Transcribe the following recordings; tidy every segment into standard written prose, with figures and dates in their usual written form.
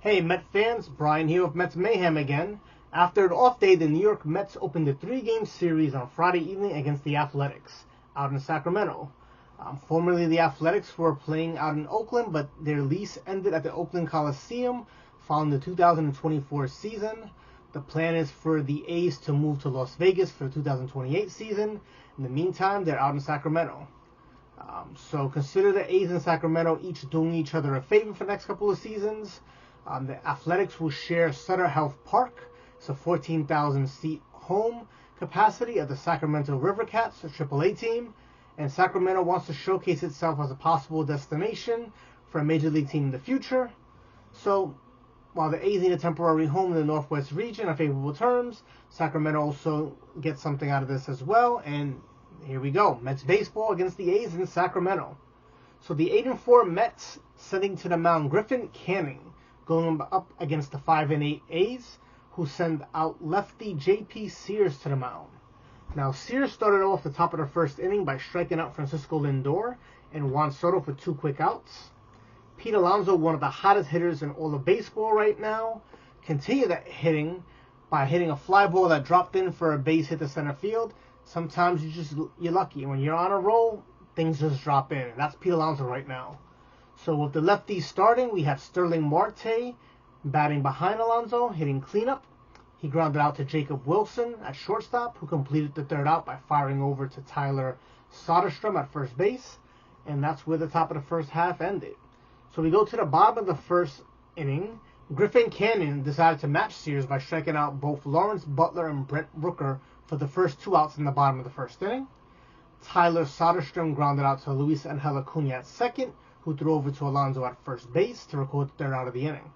Hey Met fans, Brian here with Mets Mayhem again. After an off day, the New York Mets opened a 3-game series on Friday evening against the Athletics out in Sacramento. Formerly the Athletics were playing out in Oakland, but their lease ended at the Oakland Coliseum following the 2024 season. The plan is for the A's to move to Las Vegas for the 2028 season. In the meantime, they're out in Sacramento. So consider the A's and Sacramento each doing each other a favor for the next couple of seasons. The Athletics will share Sutter Health Park. It's a 14,000-seat home capacity at the Sacramento River Cats, a AAA team. And Sacramento wants to showcase itself as a possible destination for a major league team in the future. So while the A's need a temporary home in the Northwest region on favorable terms, Sacramento also gets something out of this as well. And here we go. Mets baseball against the A's in Sacramento. So the 8-4 Mets sending to the mound Griffin Canning, going up against the 5-8 A's, who send out lefty J.P. Sears to the mound. Now, Sears started off the top of the first inning by striking out Francisco Lindor and Juan Soto for 2 quick outs. Pete Alonso, one of the hottest hitters in all of baseball right now, continued that hitting by hitting a fly ball that dropped in for a base hit to center field. Sometimes you're lucky. When you're on a roll, things just drop in. That's Pete Alonso right now. So with the lefties starting, we have Sterling Marte batting behind Alonso, hitting cleanup. He grounded out to Jacob Wilson at shortstop, who completed the third out by firing over to Tyler Soderstrom at first base. And that's where the top of the first half ended. So we go to the bottom of the first inning. Griffin Canning decided to match Sears by striking out both Lawrence Butler and Brent Rooker for the first 2 outs in the bottom of the first inning. Tyler Soderstrom grounded out to Luis Angel Acuna at second, who threw over to Alonso at first base to record the third out of the inning.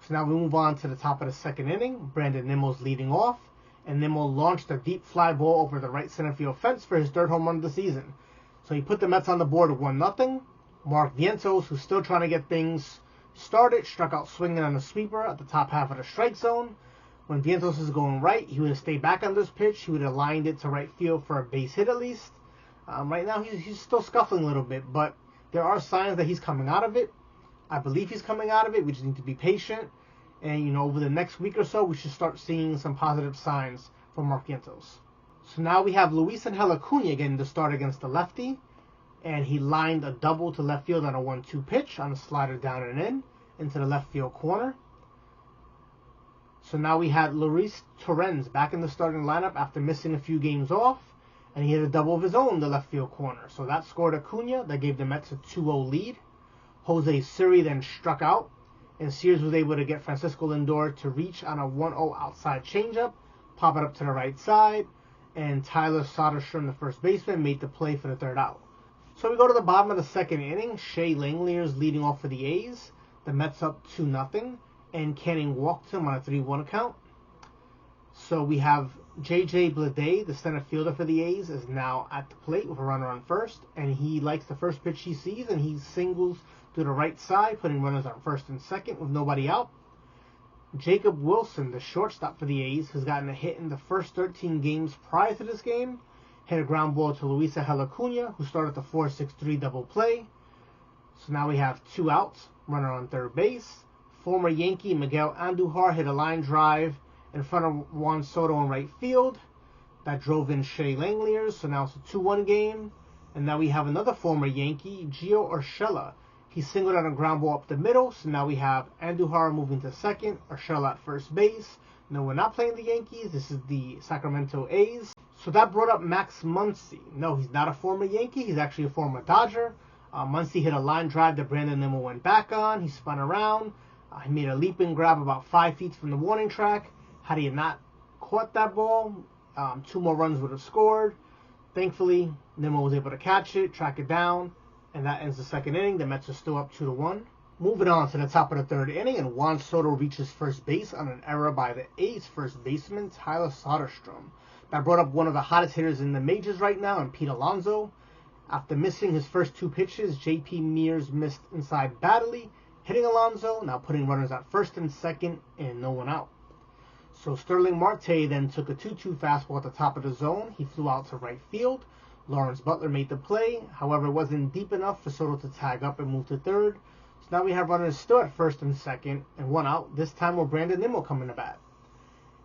So now we move on to the top of the second inning. Brandon Nimmo's leading off, and Nimmo launched a deep fly ball over the right center field fence for his third home run of the season. So he put the Mets on the board 1-0. Mark Vientos, who's still trying to get things started, struck out swinging on a sweeper at the top half of the strike zone. When Vientos is going right, he would have stayed back on this pitch. He would have lined it to right field for a base hit at least. Right now he's still scuffling a little bit, but there are signs that he's coming out of it. I believe he's coming out of it. We just need to be patient. And, over the next week or so, we should start seeing some positive signs from Mark Vientos. So now we have Luis Angel Acuna getting the start against the lefty. And he lined a double to left field on a 1-2 pitch on a slider down and in into the left field corner. So now we had Luis Torrens back in the starting lineup after missing a few games off. And he hit a double of his own in the left field corner. So that scored Acuna. That gave the Mets a 2-0 lead. Jose Siri then struck out. And Sears was able to get Francisco Lindor to reach on a 1-0 outside changeup, pop it up to the right side. And Tyler Soderstrom, the first baseman, made the play for the third out. So we go to the bottom of the second inning. Shea Langeliers leading off for the A's. The Mets up 2-0. And Canning walked him on a 3-1 count. So we have J.J. Bleday, the center fielder for the A's, is now at the plate with a runner on first. And he likes the first pitch he sees, and he singles to the right side, putting runners on first and second with nobody out. Jacob Wilson, the shortstop for the A's, has gotten a hit in the first 13 games prior to this game. Hit a ground ball to Luis Angel Acuna, who started the 4-6-3 double play. So now we have 2 outs, runner on third base. Former Yankee Miguel Andujar hit a line drive in front of Juan Soto in right field. That drove in Shea Langeliers, so now it's a 2-1 game. And now we have another former Yankee, Gio Urshela. He singled out a ground ball up the middle, so now we have Andujar moving to second, Urshela at first base. No, we're not playing the Yankees. This is the Sacramento A's. So that brought up Max Muncy. No, he's not a former Yankee. He's actually a former Dodger. Muncy hit a line drive that Brandon Nimmo went back on. He spun around. He made a leaping grab about 5 feet from the warning track. Had he not caught that ball, 2 more runs would have scored. Thankfully, Nimmo was able to catch it, track it down, and that ends the second inning. The Mets are still up 2-1. Moving on to the top of the third inning, and Juan Soto reaches first base on an error by the A's first baseman, Tyler Soderstrom. That brought up one of the hottest hitters in the majors right now, and Pete Alonso. After missing his first 2 pitches, J.P. Mears missed inside badly, hitting Alonso, now putting runners at first and second, and no one out. So Sterling Marte then took a 2-2 fastball at the top of the zone. He flew out to right field. Lawrence Butler made the play. However, it wasn't deep enough for Soto to tag up and move to third. So now we have runners still at first and second, and one out. This time will Brandon Nimmo coming to bat.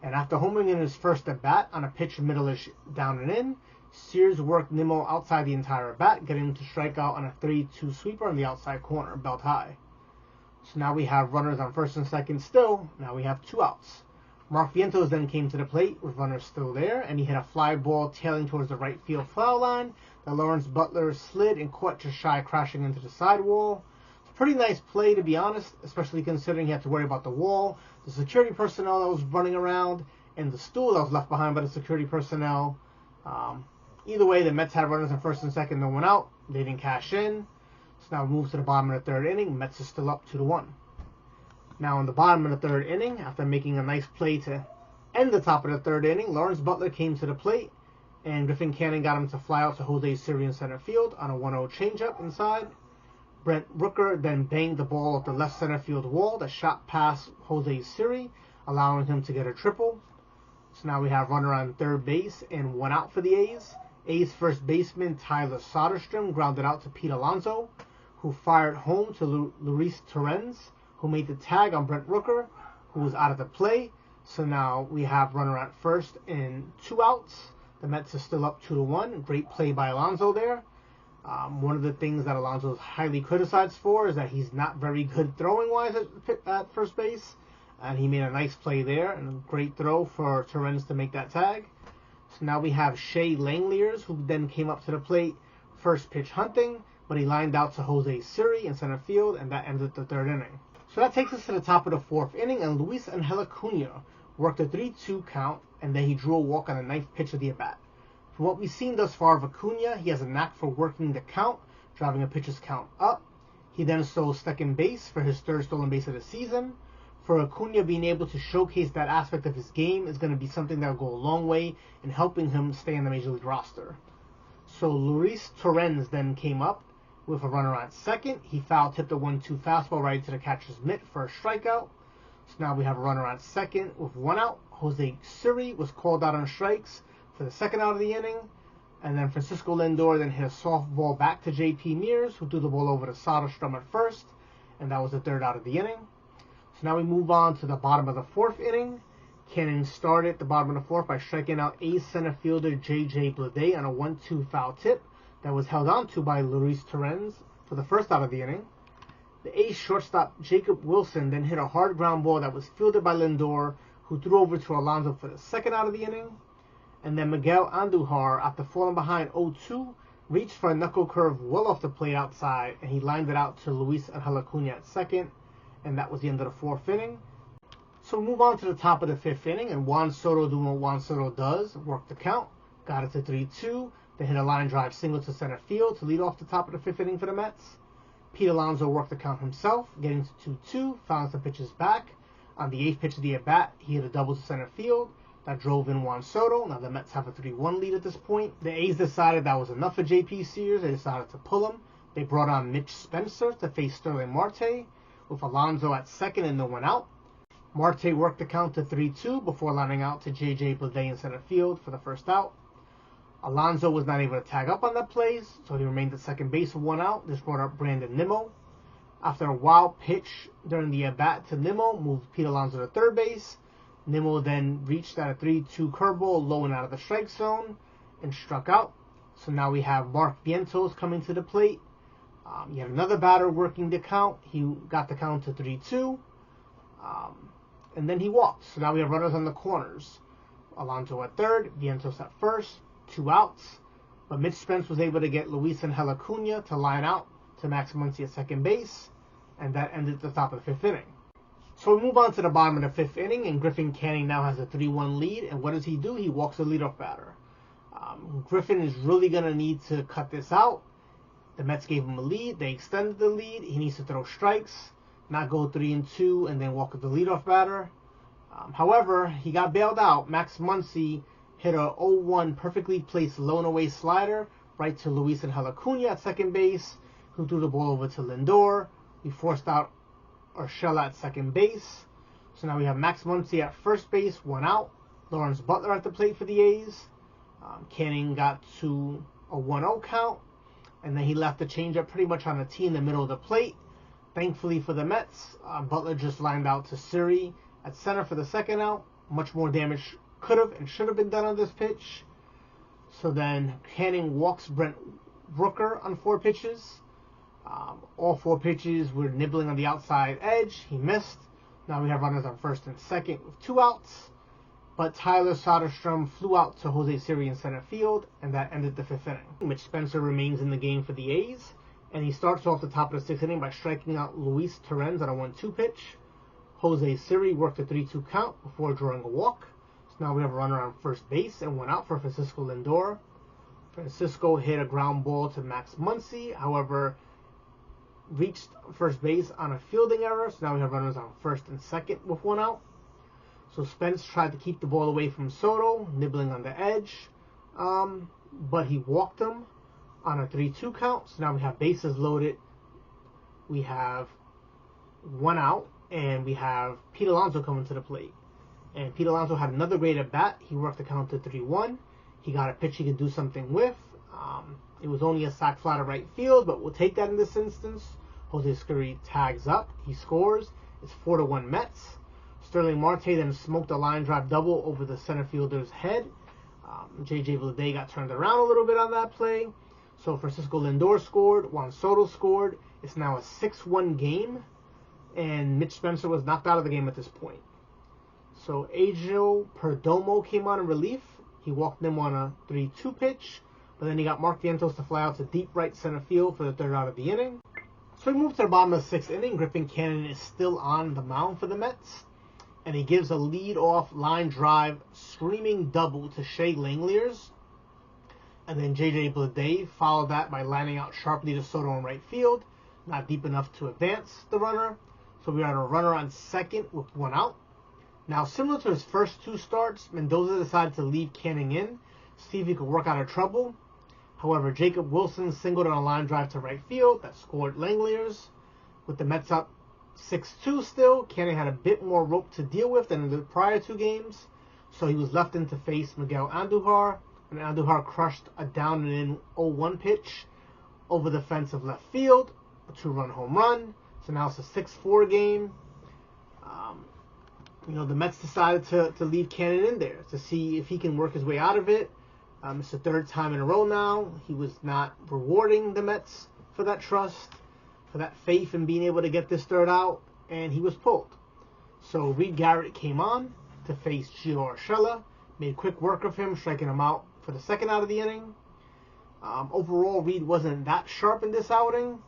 And after homering in his first at bat on a pitch middle-ish down and in, Sears worked Nimmo outside the entire at bat, getting him to strike out on a 3-2 sweeper on the outside corner, belt high. So now we have runners on first and second still. Now we have 2 outs. Mark Vientos then came to the plate with runners still there, and he hit a fly ball tailing towards the right field foul line that Lawrence Butler slid and caught just shy, crashing into the sidewall. It's a pretty nice play, to be honest, especially considering he had to worry about the wall, the security personnel that was running around, and the stool that was left behind by the security personnel. Either way, the Mets had runners on first and second, no one out. They didn't cash in. So now we move to the bottom of the third inning. Mets are still up 2-1. Now in the bottom of the third inning, after making a nice play to end the top of the third inning, Lawrence Butler came to the plate, and Griffin Canning got him to fly out to Jose Siri in center field on a 1-0 changeup inside. Brent Rooker then banged the ball off the left center field wall that shot past Jose Siri, allowing him to get a triple. So now we have runner on third base and 1 out for the A's. A's first baseman Tyler Soderstrom grounded out to Pete Alonso, who fired home to Luis Torrens, who made the tag on Brent Rooker, who was out of the play. So now we have runner at first and 2 outs. The Mets are still up 2-1. Great play by Alonso there. One of the things that Alonso is highly criticized for is that he's not very good throwing-wise at first base. And he made a nice play there and a great throw for Torrens to make that tag. So now we have Shea Langeliers, who then came up to the plate, first pitch hunting, but he lined out to Jose Siri in center field, and that ended the third inning. So that takes us to the top of the fourth inning, and Luis Angel Acuna worked a 3-2 count, and then he drew a walk on the ninth pitch of the at-bat. From what we've seen thus far of Acuna, he has a knack for working the count, driving a pitcher's count up. He then stole second base for his third stolen base of the season. For Acuna, being able to showcase that aspect of his game is going to be something that will go a long way in helping him stay on the Major League roster. So Luis Torrens then came up with a runner on second. He foul-tipped a 1-2 fastball right to the catcher's mitt for a strikeout. So now we have a runner on second with 1 out. Jose Siri was called out on strikes for the second out of the inning. And then Francisco Lindor then hit a softball back to J.P. Mears, who threw the ball over to Soderstrom at first. And that was the third out of the inning. So now we move on to the bottom of the fourth inning. Canning started the bottom of the fourth by striking out A's center fielder J.J. Bleday on a 1-2 foul tip that was held on to by Luis Torrens for the first out of the inning. The A's shortstop Jacob Wilson then hit a hard ground ball that was fielded by Lindor, who threw over to Alonso for the second out of the inning. And then Miguel Andujar, after falling behind 0-2, reached for a knuckle curve well off the plate outside, and he lined it out to Luis Angel Acuna at second. And that was the end of the fourth inning. So we move on to the top of the fifth inning, and Juan Soto doing what Juan Soto does, worked the count, got it to 3-2, then hit a line drive single to center field to lead off the top of the fifth inning for the Mets. Pete Alonso worked the count himself, getting to 2-2, found some pitches back. On the eighth pitch of the at-bat, he hit a double to center field. That drove in Juan Soto. Now the Mets have a 3-1 lead at this point. The A's decided that was enough for J.P. Sears. They decided to pull him. They brought on Mitch Spencer to face Sterling Marte, with Alonso at second and no one out. Marte worked the count to 3-2 before lining out to J.J. Bleday in center field for the first out. Alonso was not able to tag up on that play, so he remained at second base with 1 out. This brought up Brandon Nimmo. After a wild pitch during the at-bat to Nimmo, moved Pete Alonso to third base. Nimmo then reached at a 3-2 curveball low and out of the strike zone and struck out. So now we have Mark Vientos coming to the plate. Yet another batter working the count. He got the count to 3-2. And then he walked. So now we have runners on the corners. Alonso at third, Vientos at first, 2 outs. But Mitch Spence was able to get Luis Angel Acuna to line out to Max Muncy at second base. And that ended the top of the fifth inning. So we move on to the bottom of the fifth inning, and Griffin Canning now has a 3-1 lead. And what does he do? He walks the leadoff batter. Griffin is really going to need to cut this out. The Mets gave him a lead. They extended the lead. He needs to throw strikes, not go 3-2, and then walk with the leadoff batter. However, he got bailed out. Max Muncy hit a 0-1 perfectly placed low and away slider right to Luis Angel Acuna at second base, who threw the ball over to Lindor. We forced out Urshela at second base. So now we have Max Muncy at first base, 1 out. Lawrence Butler at the plate for the A's. Canning got to a 1-0 count. And then he left the changeup pretty much on the tee in the middle of the plate. Thankfully for the Mets, Butler just lined out to Siri at center for the second out. Much more damage could have and should have been done on this pitch. So then Canning walks Brent Rooker on 4 pitches. All 4 pitches were nibbling on the outside edge. He missed. Now we have runners on first and second with 2 outs. But Tyler Soderstrom flew out to Jose Siri in center field, and that ended the 5th inning. Mitch Spencer remains in the game for the A's, and he starts off the top of the 6th inning by striking out Luis Torrens on a 1-2 pitch. Jose Siri worked a 3-2 count before drawing a walk. So now we have a runner on first base and 1 out for Francisco Lindor. Francisco hit a ground ball to Max Muncy, however, reached first base on a fielding error. So now we have runners on first and second with 1 out. So Spence tried to keep the ball away from Soto, nibbling on the edge, but he walked him on a 3-2 count. So now we have bases loaded. We have 1 out, and we have Pete Alonso coming to the plate. And Pete Alonso had another great at bat. He worked the count to 3-1. He got a pitch he could do something with. It was only a sac fly to right field, but we'll take that in this instance. Jose Siri tags up. He scores. It's 4-1 Mets. Sterling Marte then smoked a line drive double over the center fielder's head. J.J. Bleday got turned around a little bit on that play. So Francisco Lindor scored. Juan Soto scored. It's now a 6-1 game. And Mitch Spencer was knocked out of the game at this point. So Angel Perdomo came on in relief. He walked him on a 3-2 pitch. But then he got Mark Vientos to fly out to deep right center field for the 3rd out of the inning. So we move to the bottom of the 6th inning. Griffin Cannon is still on the mound for the Mets. And he gives a lead-off line drive screaming double to Shea Langeliers. And then J.J. Bleday followed that by lining out sharply to Soto in right field. Not deep enough to advance the runner. So we had a runner on second with 1 out. Now, similar to his first 2 starts, Mendoza decided to leave Canning in, see if he could work out of trouble. However, Jacob Wilson singled on a line drive to right field that scored Langeliers. With the Mets up 6-2 still, Canning had a bit more rope to deal with than in the prior 2 games, so he was left in to face Miguel Andujar, and Andujar crushed a down and in 0-1 pitch over the fence of left field, a 2-run home run. So now it's a 6-4 game. The Mets decided to leave Cannon in there to see if he can work his way out of it. It's the 3rd time in a row now. He was not rewarding the Mets for that trust, for that faith in being able to get this 3rd out, and he was pulled. So Reed Garrett came on to face Gio Urshela, made quick work of him, striking him out for the 2nd out of the inning. Overall, Reed wasn't that sharp in this outing.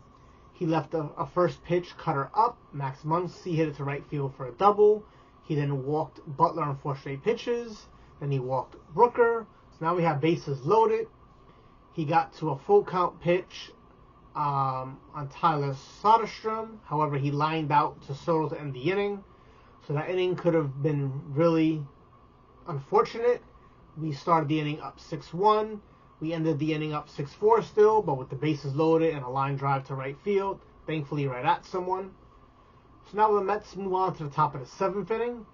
He left a first pitch cutter up. Max Muncy hit it to right field for a double. He then walked Butler on 4 straight pitches. Then he walked Rooker. So now we have bases loaded. He got to a full count pitch on Tyler Soderstrom. However, he lined out to Soto to end the inning. So that inning could have been really unfortunate. We started the inning up 6-1. We ended the inning up 6-4 still, but with the bases loaded and a line drive to right field, thankfully right at someone. So now the Mets move on to the top of the 7th inning,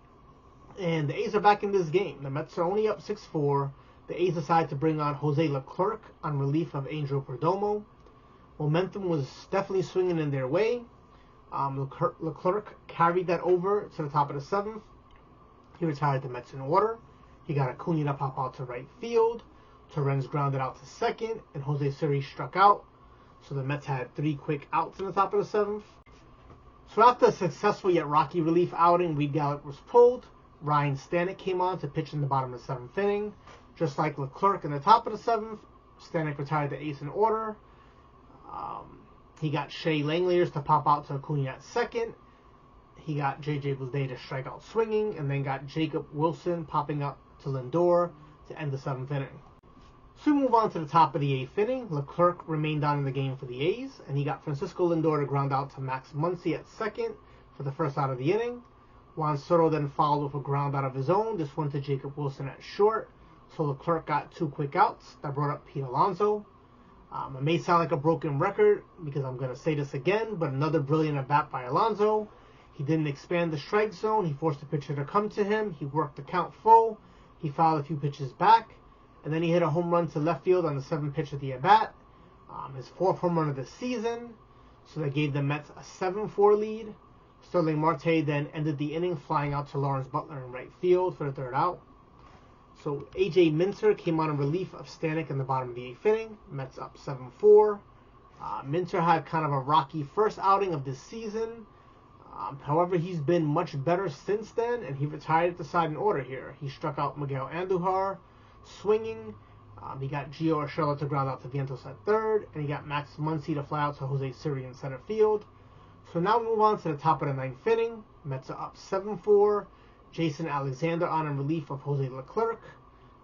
and the A's are back in this game. The Mets are only up 6-4. The A's decide to bring on Jose Leclerc on relief of Angel Perdomo. Momentum was definitely swinging in their way. Leclerc carried that over to the top of the 7th. He retired the Mets in order. He got Acuna to pop out to right field. Torrens grounded out to second, and Jose Siri struck out. So the Mets had 3 quick outs in the top of the 7th. So after a successful yet rocky relief outing, Reed Garrett was pulled. Ryan Stanek came on to pitch in the bottom of the 7th inning. Just like Leclerc in the top of the 7th, Stanek retired the ace in order. He got Shea Langeliers to pop out to Acuna at second. He got J.J. Bleday to strike out swinging, and then got Jacob Wilson popping up to Lindor to end the 7th inning. So we move on to the top of the 8th inning. Leclerc remained on in the game for the A's, and he got Francisco Lindor to ground out to Max Muncy at second for the 1st out of the inning. Juan Soto then followed with a ground out of his own. This went to Jacob Wilson at short. So Leclerc got 2 quick outs. That brought up Pete Alonso. It may sound like a broken record because I'm going to say this again, but another brilliant at-bat by Alonso. He didn't expand the strike zone. He forced the pitcher to come to him. He worked the count full. He fouled a few pitches back. And then he hit a home run to left field on the 7th pitch of the at-bat. His 4th home run of the season. so that gave the Mets a 7-4 lead. Starling Marte then ended the inning flying out to Lawrence Butler in right field for the third out. So A.J. Minter came on in relief of Stanek in the bottom of the 8th inning. Mets up 7-4. Minter had kind of a rocky first outing of this season. However, he's been much better since then, and he retired at the side in order here. He struck out Miguel Andujar, swinging. He got Gio Urshela to ground out to Vientos at third, and he got Max Muncy to fly out to Jose Siri in center field. So now we move on to the top of the 9th inning. Mets are up 7-4. Jason Alexander on in relief of Jose Leclerc.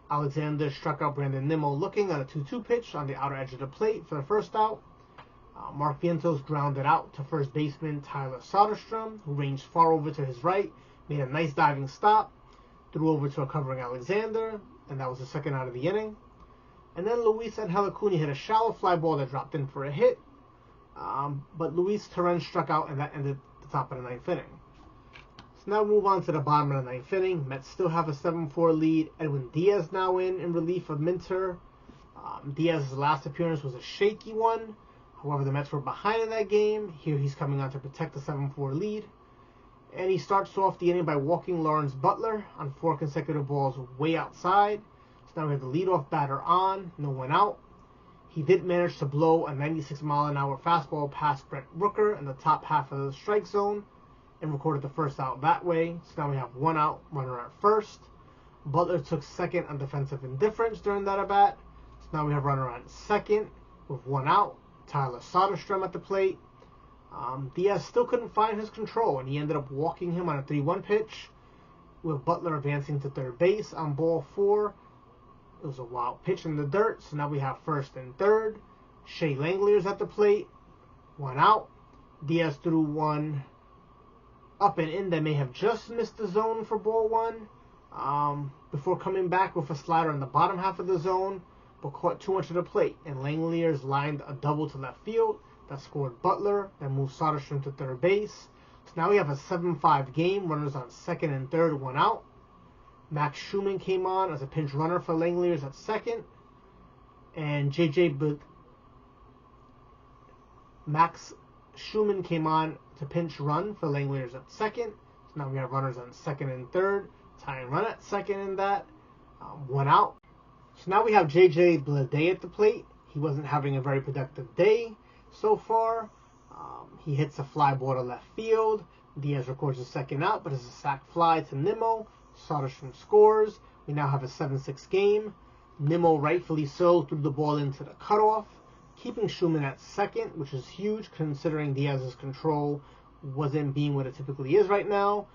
Alexander struck out Brandon Nimmo looking on a 2-2 pitch on the outer edge of the plate for the first out. Mark Vientos grounded out to first baseman Tyler Soderstrom, who ranged far over to his right, made a nice diving stop, threw over to a covering Alexander, and that was the second out of the inning. And then Luis Angel Acuna hit a shallow fly ball that dropped in for a hit, but Luis Torrens struck out, and that ended the top of the 9th inning. So now we move on to the bottom of the 9th inning. Mets still have a 7-4 lead. Edwin Diaz now in relief of Minter. Diaz's last appearance was a shaky one. However, the Mets were behind in that game. Here he's coming on to protect the 7-4 lead. And he starts off the inning by walking Lawrence Butler on 4 consecutive balls way outside. So now we have the leadoff batter on, no one out. He did manage to blow a 96-mile-an-hour fastball past Brent Rooker in the top half of the strike zone and recorded the first out that way. So now we have 1 out, runner at first. Butler took second on defensive indifference during that at-bat. So now we have runner on second with 1 out. Tyler Soderstrom at the plate. Diaz still couldn't find his control, and he ended up walking him on a 3-1 pitch, with Butler advancing to third base on ball 4. It was a wild pitch in the dirt, so now we have first and third. Shea Langeliers at the plate. 1 out. Diaz threw one up and in that may have just missed the zone for ball 1, before coming back with a slider in the bottom half of the zone, but caught too much of the plate, and Langeliers lined a double to left field that scored Butler and moved Soderstrom to third base. So now we have a 7-5 game, runners on second and third, 1 out. Max Schumann came on as a pinch runner for Langeliers at second, and Max Schumann came on to pinch run for Langeliers at second. So now we have runners on second and third, tying run at second in that, 1 out. So now we have J.J. Bleday at the plate. He wasn't having a very productive day so far. He hits a fly ball to left field. Diaz records a second out, but it's a sac fly to Nimmo. Soderstrom scores. We now have a 7-6 game. Nimmo, rightfully so, threw the ball into the cutoff, keeping Schumann at second, which is huge considering Diaz's control wasn't being what it typically is right now.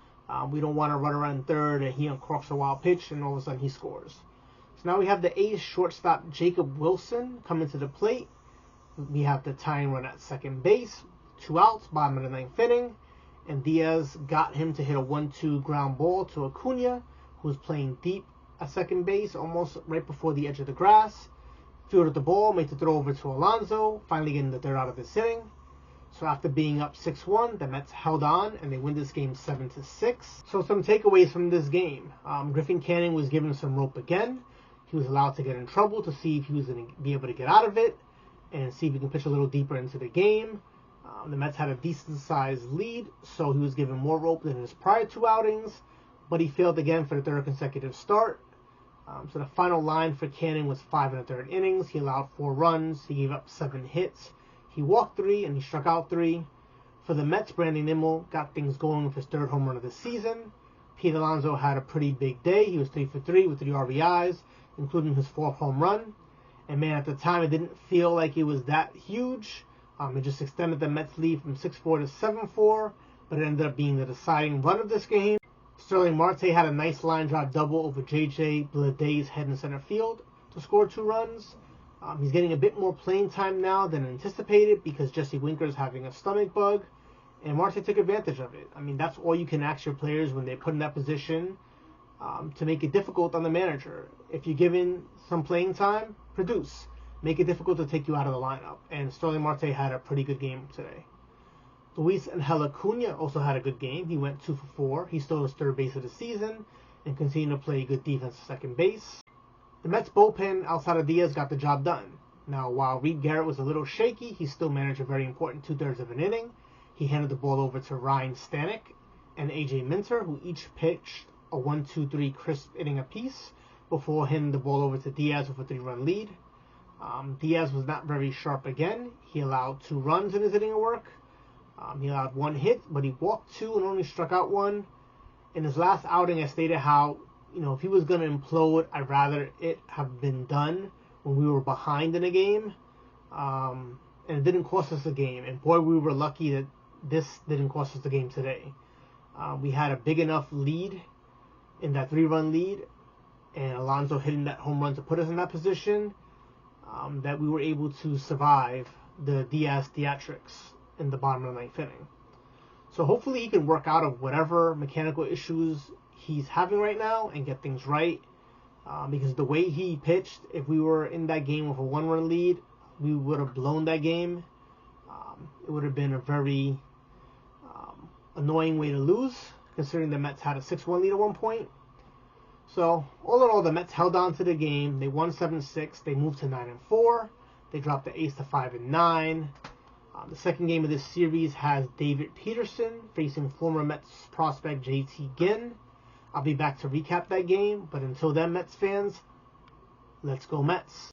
We don't want to run around third and he uncorks a wild pitch and all of a sudden he scores. So now we have the A's shortstop Jacob Wilson coming to the plate. We have the tying run at second base, 2 outs, bottom of the 9th inning, and Diaz got him to hit a 1-2 ground ball to Acuna, who was playing deep at second base, almost right before the edge of the grass. Fielded the ball, made the throw over to Alonso, finally getting the third out of this inning. So after being up 6-1, the Mets held on and they win this game 7-6. So some takeaways from this game. Griffin Canning was given some rope again. He was allowed to get in trouble to see if he was going to be able to get out of it and see if he can pitch a little deeper into the game. The Mets had a decent-sized lead, so he was given more rope than his prior 2 outings, but he failed again for the 3rd consecutive start. So the final line for Canning was 5 1/3 innings. He allowed 4 runs. He gave up 7 hits. He walked 3 and he struck out 3. For the Mets, Brandon Nimmo got things going with his 3rd home run of the season. Pete Alonso had a pretty big day. He was 3 for 3 with 3 RBIs, including his 4th home run. And man, at the time, it didn't feel like it was that huge. It just extended the Mets lead from 6-4 to 7-4, but it ended up being the deciding run of this game. Starling Marte had a nice line drive double over J.J. Bleday's head in center field to score 2 runs. He's getting a bit more playing time now than anticipated because Jesse Winker is having a stomach bug, and Marte took advantage of it. I mean, that's all you can ask your players when they're put in that position, to make it difficult on the manager. If you're given some playing time, produce. Make it difficult to take you out of the lineup. And Starling Marte had a pretty good game today. Luis Angel Acuna also had a good game. He went 2 for 4. He stole his 3rd base of the season and continued to play good defense at second base. The Mets bullpen outside of Diaz got the job done. Now, while Reed Garrett was a little shaky, he still managed a very important 2/3 of an inning. He handed the ball over to Ryan Stanek and AJ Minter, who each pitched a 1-2-3 crisp inning apiece before handing the ball over to Diaz with a 3-run lead. Diaz was not very sharp again. He allowed 2 runs in his inning of work. He allowed 1 hit, but he walked 2 and only struck out 1. In his last outing, I stated how, if he was going to implode, I'd rather it have been done when we were behind in a game. And it didn't cost us a game. And boy, we were lucky that this didn't cost us the game today. We had a big enough lead in that 3-run lead, and Alonso hitting that home run to put us in that position, that we were able to survive the Diaz theatrics in the bottom of the 9th inning. So hopefully he can work out of whatever mechanical issues he's having right now and get things right. Because the way he pitched, if we were in that game with a 1-run lead, we would have blown that game. It would have been a very annoying way to lose, considering the Mets had a 6-1 lead at one point. So, all in all, the Mets held on to the game. They won 7-6. They moved to 9-4. They dropped the A's to 5-9. The second game of this series has David Peterson facing former Mets prospect JT Ginn. I'll be back to recap that game, but until then, Mets fans, let's go Mets.